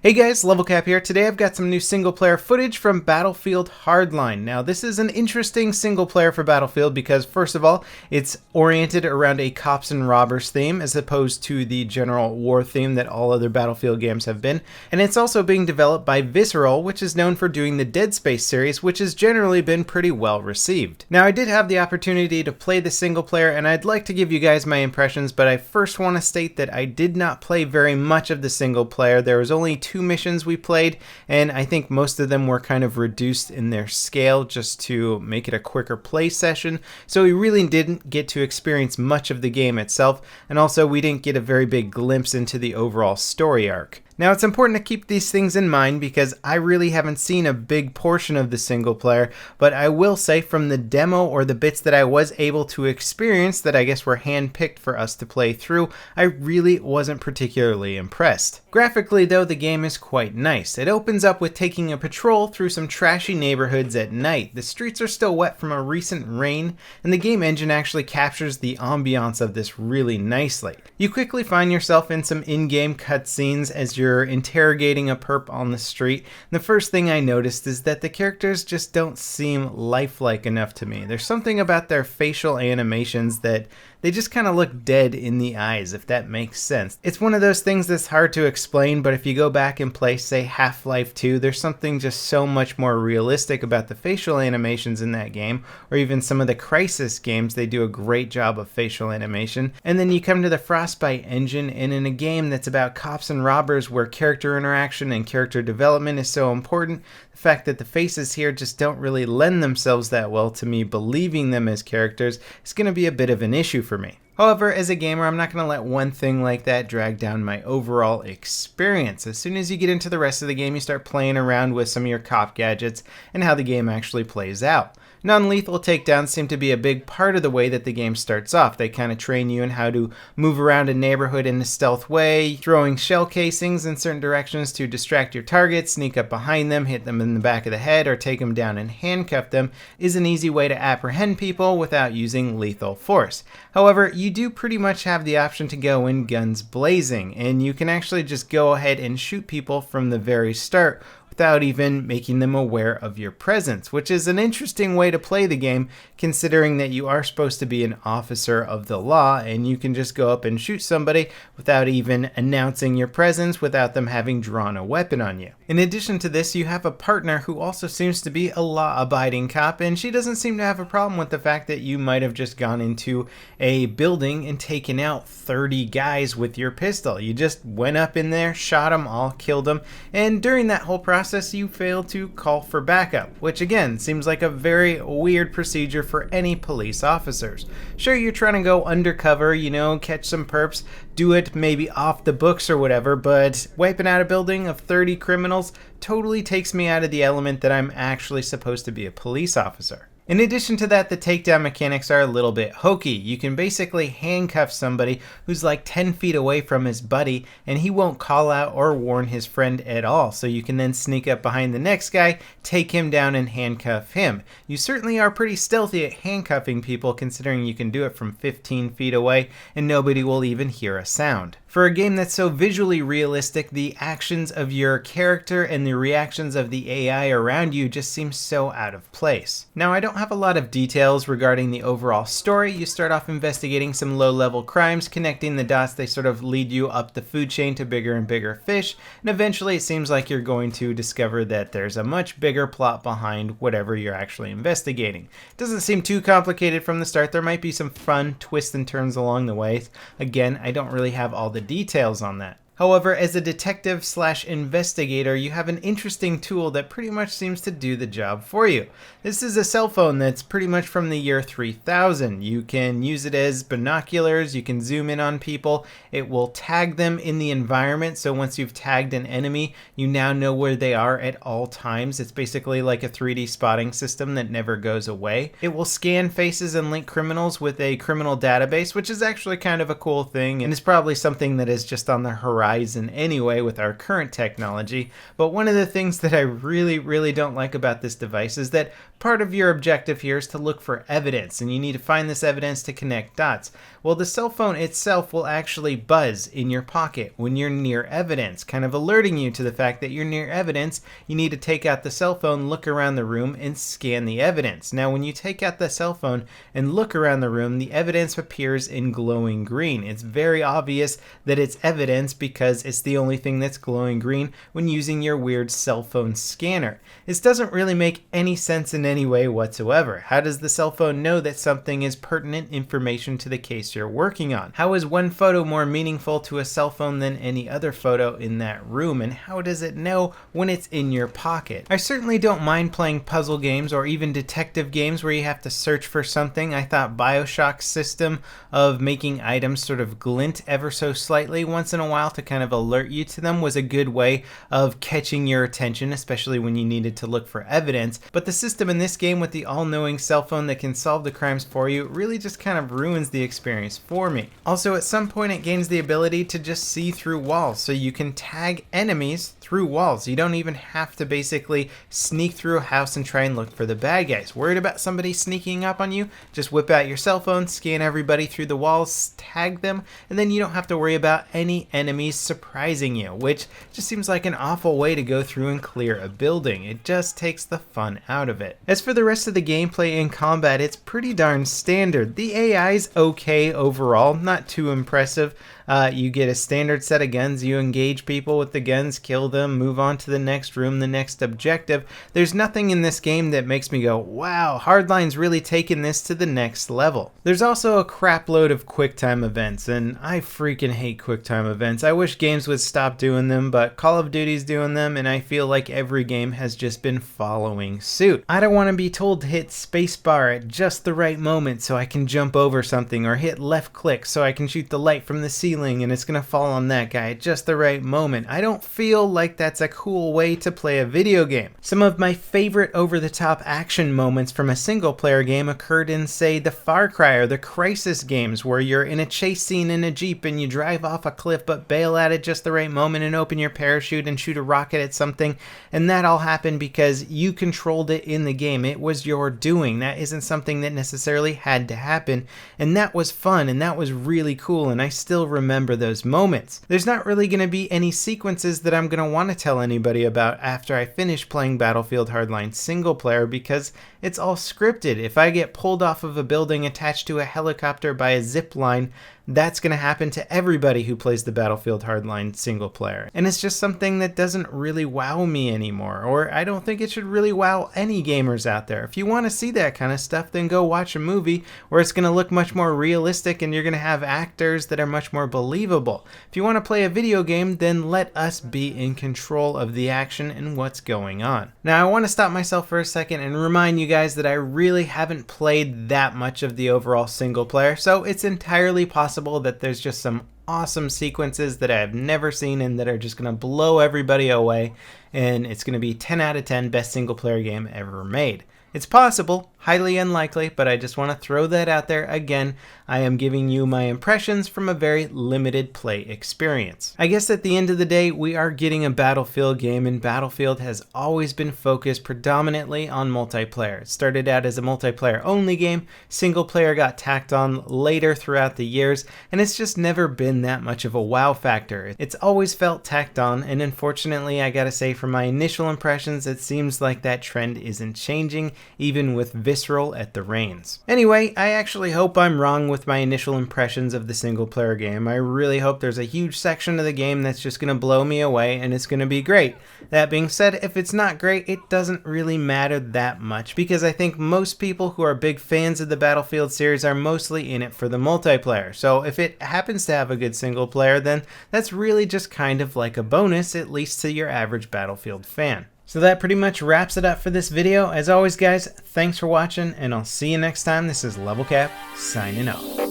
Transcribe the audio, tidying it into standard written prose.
Hey guys, LevelCap here. Today I've got some new single player footage from Battlefield Hardline. Now this is an interesting single player for Battlefield because first of all, it's oriented around a cops and robbers theme as opposed to the general war theme that all other Battlefield games have been. And it's also being developed by Visceral, which is known for doing the Dead Space series, which has generally been pretty well received. Now I did have the opportunity to play the single player and I'd like to give you guys my impressions, but I first want to state that I did not play very much of the single player. There was only 2 missions we played, and I think most of them were kind of reduced in their scale just to make it a quicker play session, so we really didn't get to experience much of the game itself, and also we didn't get a very big glimpse into the overall story arc. Now it's important to keep these things in mind because I really haven't seen a big portion of the single player, but I will say from the demo or the bits that I was able to experience that I guess were handpicked for us to play through, I really wasn't particularly impressed. Graphically though, the game is quite nice. It opens up with taking a patrol through some trashy neighborhoods at night. The streets are still wet from a recent rain, and the game engine actually captures the ambiance of this really nicely. You quickly find yourself in some in-game cutscenes as you're interrogating a perp on the street. The first thing I noticed is that the characters just don't seem lifelike enough to me. There's something about their facial animations that they just kind of look dead in the eyes, if that makes sense. It's one of those things that's hard to explain, but if you go back and play, say, Half-Life 2, there's something just so much more realistic about the facial animations in that game, or even some of the Crysis games, they do a great job of facial animation. And then you come to the Frostbite engine, and in a game that's about cops and robbers where character interaction and character development is so important, the fact that the faces here just don't really lend themselves that well to me believing them as characters is going to be a bit of an issue for me. However, as a gamer, I'm not going to let one thing like that drag down my overall experience. As soon as you get into the rest of the game, you start playing around with some of your cop gadgets and how the game actually plays out. Non-lethal takedowns seem to be a big part of the way that the game starts off. They kind of train you in how to move around a neighborhood in a stealth way, throwing shell casings in certain directions to distract your targets, sneak up behind them, hit them in the back of the head, or take them down and handcuff them is an easy way to apprehend people without using lethal force. However, you do pretty much have the option to go in guns blazing, and you can actually just go ahead and shoot people from the very start without even making them aware of your presence, which is an interesting way to play the game considering that you are supposed to be an officer of the law and you can just go up and shoot somebody without even announcing your presence, without them having drawn a weapon on you. In addition to this, you have a partner who also seems to be a law-abiding cop, and she doesn't seem to have a problem with the fact that you might have just gone into a building and taken out 30 guys with your pistol. You just went up in there, shot them all, killed them, and during that whole process you failed to call for backup, which again seems like a very weird procedure for any police officers. Sure, you're trying to go undercover, catch some perps, do it maybe off the books or whatever, but wiping out a building of 30 criminals totally takes me out of the element that I'm actually supposed to be a police officer. In addition to that, the takedown mechanics are a little bit hokey. You can basically handcuff somebody who's like 10 feet away from his buddy and he won't call out or warn his friend at all. So you can then sneak up behind the next guy, take him down and handcuff him. You certainly are pretty stealthy at handcuffing people considering you can do it from 15 feet away and nobody will even hear a sound. For a game that's so visually realistic, the actions of your character and the reactions of the AI around you just seem so out of place. Now, I don't have a lot of details regarding the overall story. You start off investigating some low-level crimes, connecting the dots. They sort of lead you up the food chain to bigger and bigger fish, and eventually it seems like you're going to discover that there's a much bigger plot behind whatever you're actually investigating. It doesn't seem too complicated from the start. There might be some fun twists and turns along the way. Again, I don't really have all the details on that. However, as a detective/investigator, you have an interesting tool that pretty much seems to do the job for you. This is a cell phone that's pretty much from the year 3000. You can use it as binoculars, you can zoom in on people, it will tag them in the environment, so once you've tagged an enemy, you now know where they are at all times. It's basically like a 3D spotting system that never goes away. It will scan faces and link criminals with a criminal database, which is actually kind of a cool thing, and is probably something that is just on the horizon horizon anyway with our current technology. But one of the things that I really don't like about this device is that part of your objective here is to look for evidence, and you need to find this evidence to connect dots. Well, the cell phone itself will actually buzz in your pocket when you're near evidence, kind of alerting you to the fact that you're near evidence. You need to take out the cell phone, look around the room, and scan the evidence. Now, when you take out the cell phone and look around the room, the evidence appears in glowing green. It's very obvious that it's evidence because it's the only thing that's glowing green when using your weird cell phone scanner. This doesn't really make any sense in any way whatsoever. How does the cell phone know that something is pertinent information to the case you're working on? How is one photo more meaningful to a cell phone than any other photo in that room? And how does it know when it's in your pocket? I certainly don't mind playing puzzle games or even detective games where you have to search for something. I thought BioShock's system of making items sort of glint ever so slightly once in a while to kind of alert you to them was a good way of catching your attention, especially when you needed to look for evidence. But the system in this game with the all-knowing cell phone that can solve the crimes for you really just kind of ruins the experience for me. Also, at some point it gains the ability to just see through walls, so you can tag enemies through walls. You don't even have to basically sneak through a house and try and look for the bad guys. Worried about somebody sneaking up on you? Just whip out your cell phone, scan everybody through the walls, tag them, and then you don't have to worry about any enemies surprising you, which just seems like an awful way to go through and clear a building. It just takes the fun out of it. As for the rest of the gameplay and combat, it's pretty darn standard. The AI's okay overall, not too impressive. You get a standard set of guns, you engage people with the guns, kill them, move on to the next room, the next objective. There's nothing in this game that makes me go, wow, Hardline's really taken this to the next level. There's also a crap load of QuickTime events, and I freaking hate QuickTime events. I wish games would stop doing them, but Call of Duty's doing them, and I feel like every game has just been following suit. I don't want to be told to hit spacebar at just the right moment so I can jump over something, or hit left click so I can shoot the light from the ceiling and it's gonna fall on that guy at just the right moment. I don't feel like that's a cool way to play a video game. Some of my favorite over-the-top action moments from a single-player game occurred in, say, the Far Cry or the Crysis games, where you're in a chase scene in a Jeep and you drive off a cliff but bail at it just the right moment and open your parachute and shoot a rocket at something, and that all happened because you controlled it in the game. It was your doing. That isn't something that necessarily had to happen, and that was fun and that was really cool, and I still remember those moments. There's not really going to be any sequences that I'm going to want to tell anybody about after I finish playing Battlefield Hardline single player because it's all scripted. If I get pulled off of a building attached to a helicopter by a zip line, that's going to happen to everybody who plays the Battlefield Hardline single player. And it's just something that doesn't really wow me anymore, or I don't think it should really wow any gamers out there. If you want to see that kind of stuff, then go watch a movie where it's going to look much more realistic and you're going to have actors that are much more believable. If you want to play a video game, then let us be in control of the action and what's going on. Now, I want to stop myself for a second and remind you guys that I really haven't played that much of the overall single player, so it's entirely possible that there's just some awesome sequences that I've never seen and that are just going to blow everybody away, and it's going to be 10 out of 10 best single player game ever made. It's possible, highly unlikely, but I just want to throw that out there. Again, I am giving you my impressions from a very limited play experience. I guess at the end of the day, we are getting a Battlefield game, and Battlefield has always been focused predominantly on multiplayer. It started out as a multiplayer only game, single player got tacked on later throughout the years, and it's just never been that much of a wow factor. It's always felt tacked on, and unfortunately, I gotta say from my initial impressions, it seems like that trend isn't changing, even with Visceral at the reins. Anyway, I actually hope I'm wrong with my initial impressions of the single player game. I really hope there's a huge section of the game that's just gonna blow me away and it's gonna be great. That being said, if it's not great, it doesn't really matter that much, because I think most people who are big fans of the Battlefield series are mostly in it for the multiplayer. So if it happens to have a good single player, then that's really just kind of like a bonus, at least to your average Battlefield fan. So that pretty much wraps it up for this video. As always, guys, thanks for watching, and I'll see you next time. This is LevelCap, signing off.